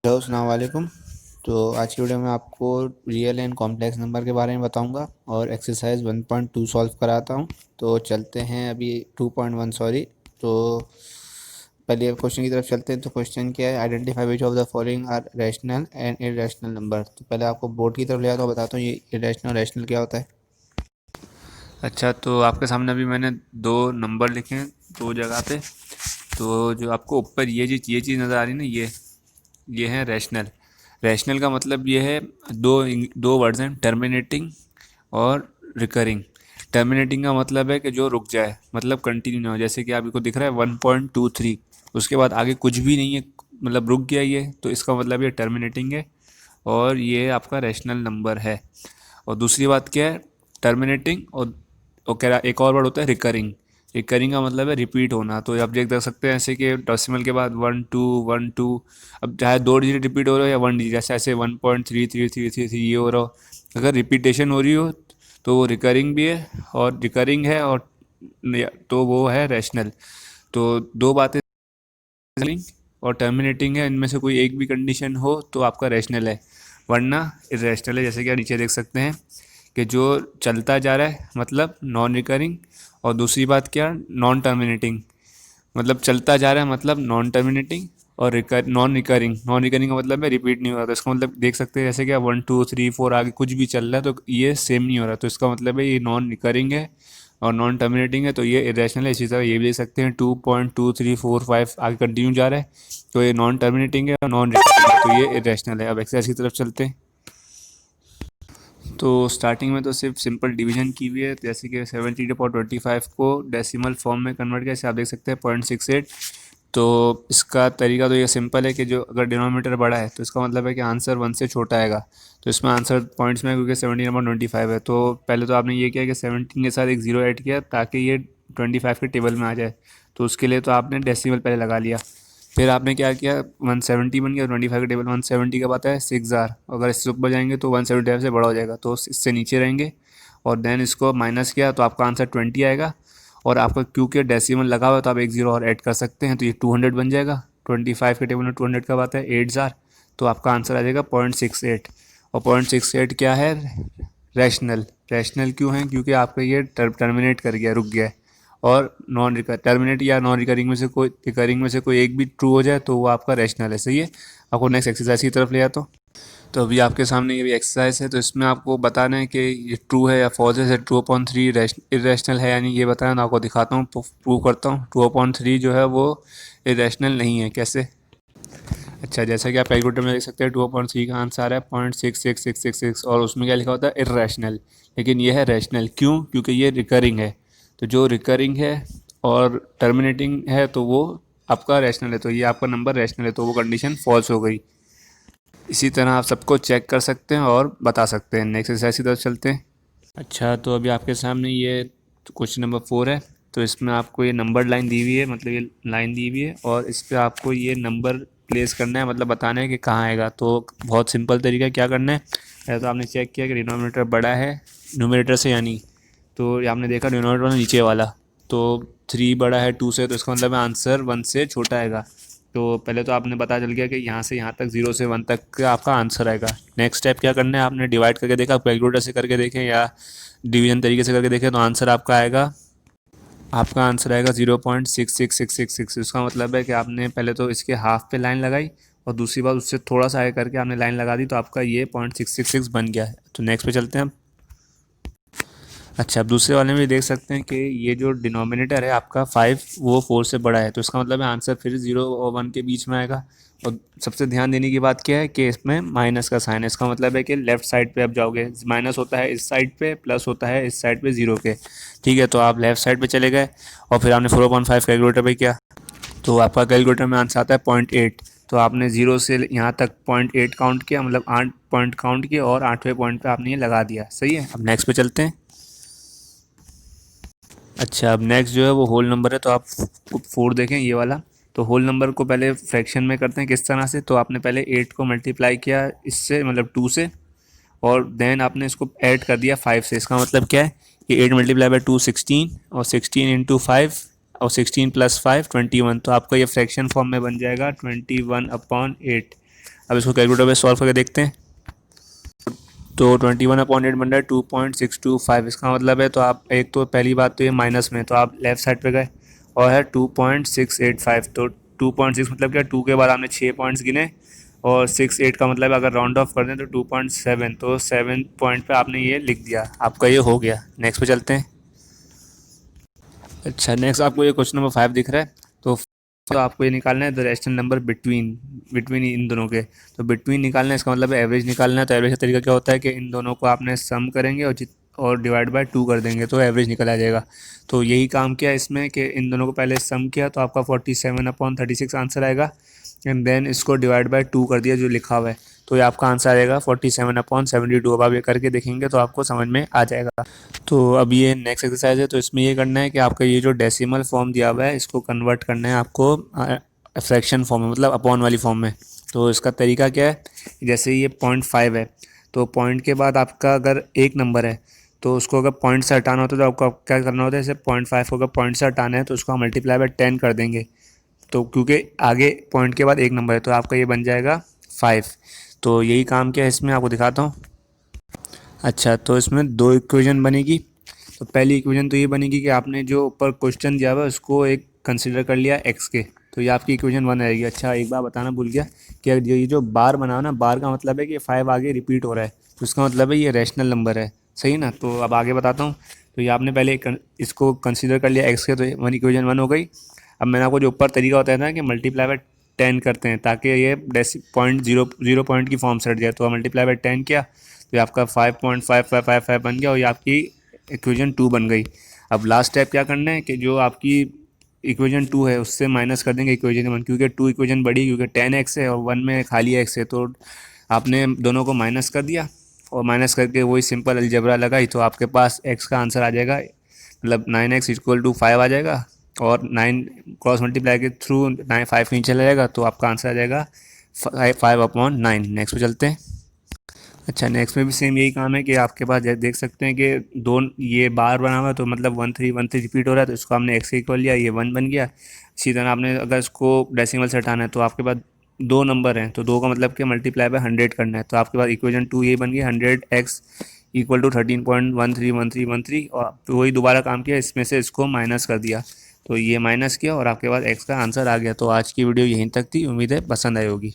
Hello अस्सलाम वालेकुम। तो आज की वीडियो में आपको रियल एंड कॉम्प्लेक्स नंबर के बारे में बताऊंगा और एक्सरसाइज 1.2 सॉल्व कराता हूं। तो चलते हैं अभी 2.1 सॉरी। तो पहले क्वेश्चन की तरफ चलते हैं। तो क्वेश्चन क्या है, identify which of the following are rational and irrational number. तो पहले आपको बोर्ड की तरफ ले आता हूँ, बताता हूँ ये इरेशनल रैशनल क्या होता है। अच्छा, तो आपके सामने अभी मैंने दो नंबर लिखे हैं दो जगह पे। तो जो आपको ऊपर ये चीज़ नज़र आ रही है ना, ये है रैशनल। रैशनल का मतलब ये है, दो दो वर्ड्स हैं, टर्मिनेटिंग और रिकरिंग। टर्मिनेटिंग का मतलब है कि जो रुक जाए, मतलब कंटिन्यू ना हो। जैसे कि आपको दिख रहा है 1.23, उसके बाद आगे कुछ भी नहीं है, मतलब रुक गया ये, तो इसका मतलब ये टर्मिनेटिंग है और ये आपका रैशनल नंबर है। और दूसरी बात क्या है, टर्मिनेटिंग और कह रहा एक और वर्ड होता है रिकरिंग। रिकरिंग का मतलब है रिपीट होना। तो आप देख सकते हैं ऐसे कि डेसिमल के बाद 1 2 1 2, अब चाहे दो डिजिट रिपीट हो रहा हो या वन डिजिट, जैसे ऐसे 1.3333 ये हो रहा हो, अगर रिपीटेशन हो रही हो तो वो रिकरिंग भी है, और रिकरिंग है और तो वो है रैशनल। तो दो बातें, और टर्मिनेटिंग है, इनमें से कोई एक भी कंडीशन हो तो आपका रैशनल है, वरना इरेशनल है। जैसे कि आप नीचे देख सकते हैं कि जो चलता जा रहा है मतलब नॉन रिकरिंग, और दूसरी बात क्या, नॉन टर्मिनेटिंग, मतलब चलता जा रहा है मतलब नॉन टर्मिनेटिंग, और नॉन रिकरिंग का मतलब है रिपीट नहीं हो रहा। तो इसका मतलब देख सकते हैं जैसे कि 1 2 3 4 आगे कुछ भी चल रहा है तो ये सेम नहीं हो रहा, तो इसका मतलब है ये नॉन रिकरिंग है और नॉन टर्मिनेटिंग है, तो ये इरेशनल है। इसी तरह ये भी देख सकते हैं 2.2345 आगे कंटिन्यू जा रहा है, तो ये नॉन टर्मिनेटिंग है और नॉन रिकरिंग है, तो ये इरेशनल है। अब एक्सरसाइज की तरफ चलते हैं। तो स्टार्टिंग में तो सिर्फ सिंपल डिवीजन की हुई है, जैसे कि 70/25 को डेसिमल फॉर्म में कन्वर्ट किया, जैसे आप देख सकते हैं 0.68। तो इसका तरीका तो ये सिंपल है कि जो अगर डिनोमीटर बड़ा है तो इसका मतलब है कि आंसर वन से छोटा आएगा। तो इसमें आंसर पॉइंट्स में, क्योंकि 17/25 है, तो पहले तो आपने ये किया कि 17 के साथ एक ज़ीरो ऐड किया ताकि ये 25 के टेबल में आ जाए। तो उसके लिए तो आपने डेसिमल पहले लगा लिया। फिर आपने क्या किया, 170 बन गया, 25 का टेबल 170 का आता है 6,000, अगर इससे ऊपर जाएंगे तो 175 से बड़ा हो जाएगा, तो इससे नीचे रहेंगे। और देन इसको माइनस किया तो आपका आंसर 20 आएगा। और आपका क्योंकि डेसिमल लगा हुआ है तो आप एक जीरो और ऐड कर सकते हैं, तो ये 200 बन जाएगा। 25 के टेबल में 200 का आता है 8,000, तो आपका आंसर आ जाएगा 0.68। और 0.68 क्या है, रैशनल। रैशनल क्यों है, क्योंकि आपका ये टर्मिनेट कर गया, रुक गया है। और नॉन रिकर टर्मिनेट या नॉन रिकरिंग में से कोई एक भी ट्रू हो जाए तो वो आपका रैशनल है। सही है। आपको नेक्स्ट एक्सरसाइज की तरफ ले आता हूँ। तो अभी आपके सामने ये भी एक्सरसाइज है, तो इसमें आपको बताना है कि ये ट्रू है या फॉल्स है। 2/3 इरेशनल है, यानी ये बताना, तो आपको दिखाता हूँ, प्रूव करता हूँ। 2/3 जो है वो इरेशनल नहीं है। कैसे? अच्छा, जैसा कि आप कैलकुलेटर में देख सकते हैं 2/3 का आंसर आ रहा है 0.66666, और उसमें क्या लिखा होता है, इरेशनल। लेकिन ये है रैशनल। क्यों? क्योंकि ये रिकरिंग है। तो जो रिकरिंग है और टर्मिनेटिंग है तो वो आपका रैशनल है, तो ये आपका नंबर रैशनल है, तो वो कंडीशन फॉल्स हो गई। इसी तरह आप सबको चेक कर सकते हैं और बता सकते हैं। नेक्स्ट एक्सरसाइज की तरफ चलते हैं। अच्छा, तो अभी आपके सामने ये क्वेश्चन नंबर 4 है। तो इसमें आपको ये नंबर लाइन दी हुई है, मतलब ये लाइन दी हुई है, और इस पर आपको ये नंबर प्लेस करना है, मतलब बताना है कि कहाँ आएगा। तो बहुत सिंपल तरीका है, क्या करना है, पहले तो आपने चेक किया कि डिनोमिनेटर बड़ा है न्यूमरेटर से, यानी तो आपने देखा डिनोमिनेटर नीचे वाला, तो 3 बड़ा है 2 से, तो इसका मतलब आंसर 1 से छोटा आएगा। तो पहले तो आपने पता चल गया कि यहाँ से यहाँ तक 0 से 1 तक का आपका आंसर आएगा। नेक्स्ट स्टेप क्या करना है, आपने डिवाइड करके देखा, कैलकुलेटर से करके देखें या डिवीजन तरीके से करके देखें, तो आंसर आपका आंसर आएगा 0.66666। इसका मतलब है कि आपने पहले तो इसके हाफ पे लाइन लगाई और दूसरी बार उससे थोड़ा सा आगे करके आपने लाइन लगा दी, तो आपका ये 0.666 बन गया है। तो नेक्स्ट पे चलते हैं हम। अच्छा, अब दूसरे वाले में भी देख सकते हैं कि ये जो डिनोमिनेटर है आपका 5, वो 4 से बड़ा है, तो इसका मतलब है आंसर फिर 0 और 1 के बीच में आएगा। और सबसे ध्यान देने की बात क्या है कि इसमें माइनस का साइन है, इसका मतलब है कि लेफ्ट साइड पे आप जाओगे, माइनस होता है इस साइड पे, प्लस होता है इस साइड पे 0 के। ठीक है, तो आप लेफ्ट साइड पे चले गए और फिर आपने 4/5 कैलकुलेटर पे किया, तो आपका कैलकुलेटर में आंसर आता है 0.8। तो आपने 0 से यहाँ तक 0.8 काउंट किया, मतलब 8 पॉइंट काउंट किया, और 8वें पॉइंट पे आपने ये लगा दिया। सही है। अब नेक्स्ट पे चलते हैं। अच्छा, अब नेक्स्ट जो है वो होल नंबर है, तो आप 4 देखें ये वाला। तो होल नंबर को पहले फ्रैक्शन में करते हैं, किस तरह से, तो आपने पहले 8 को मल्टीप्लाई किया इससे, मतलब 2 से, और देन आपने इसको ऐड कर दिया 5 से। इसका मतलब क्या है कि 8 × 2 16, और 16 × 5, और 16 + 5 21, तो आपका ये फ्रैक्शन फॉर्म में बन जाएगा 21/8। अब इसको कैलकुलेटर पे सॉल्व करके देखते हैं। तो 21/8 बन रहा है 2.625, इसका मतलब है, तो आप एक तो पहली बात तो ये माइनस में, तो आप लेफ्ट साइड पे गए और है 2.685, तो 2.6 मतलब क्या, 2 के बाद आपने 6 पॉइंट्स गिने और 6 8 का मतलब अगर राउंड ऑफ कर दें तो 2.7, तो 7 पॉइंट पे आपने ये लिख दिया, आपका ये हो गया। नेक्स्ट पे चलते हैं। अच्छा, नेक्स्ट आपको ये क्वेश्चन नंबर 5 दिख रहा है। तो आपको ये निकालना है the rational number between between इन दोनों के। तो बिटवीन निकालना है, इसका मतलब है एवरेज निकालना है। तो एवरेज का तरीका क्या होता है कि इन दोनों को आपने सम करेंगे और डिवाइड बाय 2 कर देंगे तो एवरेज निकल आ जाएगा। तो यही काम किया इसमें कि इन दोनों को पहले सम किया तो आपका 47/36 आंसर आएगा, एंड देन इसको डिवाइड बाय 2 कर दिया जो लिखा हुआ है, तो ये आपका आंसर आएगा 47/72। अब आप ये करके देखेंगे तो आपको समझ में आ जाएगा। तो अब ये नेक्स्ट एक्सरसाइज है, तो इसमें ये करना है कि आपका ये जो डेसिमल फॉर्म दिया हुआ है इसको कन्वर्ट करना है आपको फ्रैक्शन फॉर्म में, मतलब अपॉन वाली फॉर्म में। तो इसका तरीका क्या है, जैसे ये 0.5 है, तो पॉइंट के बाद आपका अगर एक नंबर है तो उसको अगर पॉइंट से हटाना होता है तो आपको क्या करना होता है, जैसे 0.5 को अगर पॉइंट से हटाना है तो उसको हम मल्टीप्लाई बाय 10 कर देंगे। तो क्योंकि आगे पॉइंट के बाद एक नंबर है तो आपका ये बन जाएगा 5। तो यही काम क्या है इसमें आपको दिखाता हूँ। अच्छा, तो इसमें दो इक्वेशन बनेगी। तो पहली इक्वेशन तो ये बनेगी कि आपने जो ऊपर क्वेश्चन दिया हुआ है उसको एक कंसिडर कर लिया एक्स के, तो ये आपकी इक्वेशन 1 रहेगी। अच्छा, एक बार बताना भूल गया कि ये जो बार बना ना, बार का मतलब है कि 5 आगे रिपीट हो रहा है, तो इसका मतलब है ये रैशनल नंबर है, सही ना। तो अब आगे बताता हूँ। तो ये आपने पहले इसको कंसिडर कर लिया एक्स के, तो वन इक्वेशन 1 हो गई। अब मैंने आपको जो ऊपर तरीका होता है ना कि मल्टीप्लाई बाय 10 करते हैं ताकि ये 0.0 पॉइंट की फॉर्म से हट जाए, तो मल्टीप्लाई बाय 10 किया तो ये आपका 5.5555 बन गया और ये आपकी इक्वेशन 2 बन गई। अब लास्ट स्टेप क्या करना है कि जो आपकी इक्वेशन 2 है उससे माइनस कर देंगे इक्वेशन 1, क्योंकि 2 इक्वेशन बड़ी, क्योंकि 10x है और 1 में खाली x है, तो आपने दोनों को माइनस कर दिया और माइनस करके वही सिंपल अलजेब्रा लगाई तो आपके पास x का आंसर आ जाएगा, मतलब 9x = 5 आ जाएगा, और 9 क्रॉस मल्टीप्लाई के थ्रू 5 नीचे चला जाएगा तो आपका आंसर आ जाएगा 5/9। नेक्स्ट पे चलते हैं। अच्छा, नेक्स्ट में भी सेम यही काम है कि आपके पास देख सकते हैं कि दो ये बार बना हुआ है, तो मतलब 1 3 रिपीट हो रहा है, तो इसको हमने एक्स के इक्वल लिया, ये 1 बन गया। इसी तरह आपने अगर इसको डेसिमल से हटाना है तो आपके पास दो नंबर हैं, तो दो का मतलब कि मल्टीप्लाई बाय 100 करना है, तो आपके पास इक्वेशन 2 यही बन गई 100x = 13.131313, और वही दोबारा काम किया, इसमें से इसको माइनस कर दिया, तो ये माइनस किया और आपके पास एक्स का आंसर आ गया। तो आज की वीडियो यहीं तक थी, उम्मीद है पसंद आई होगी।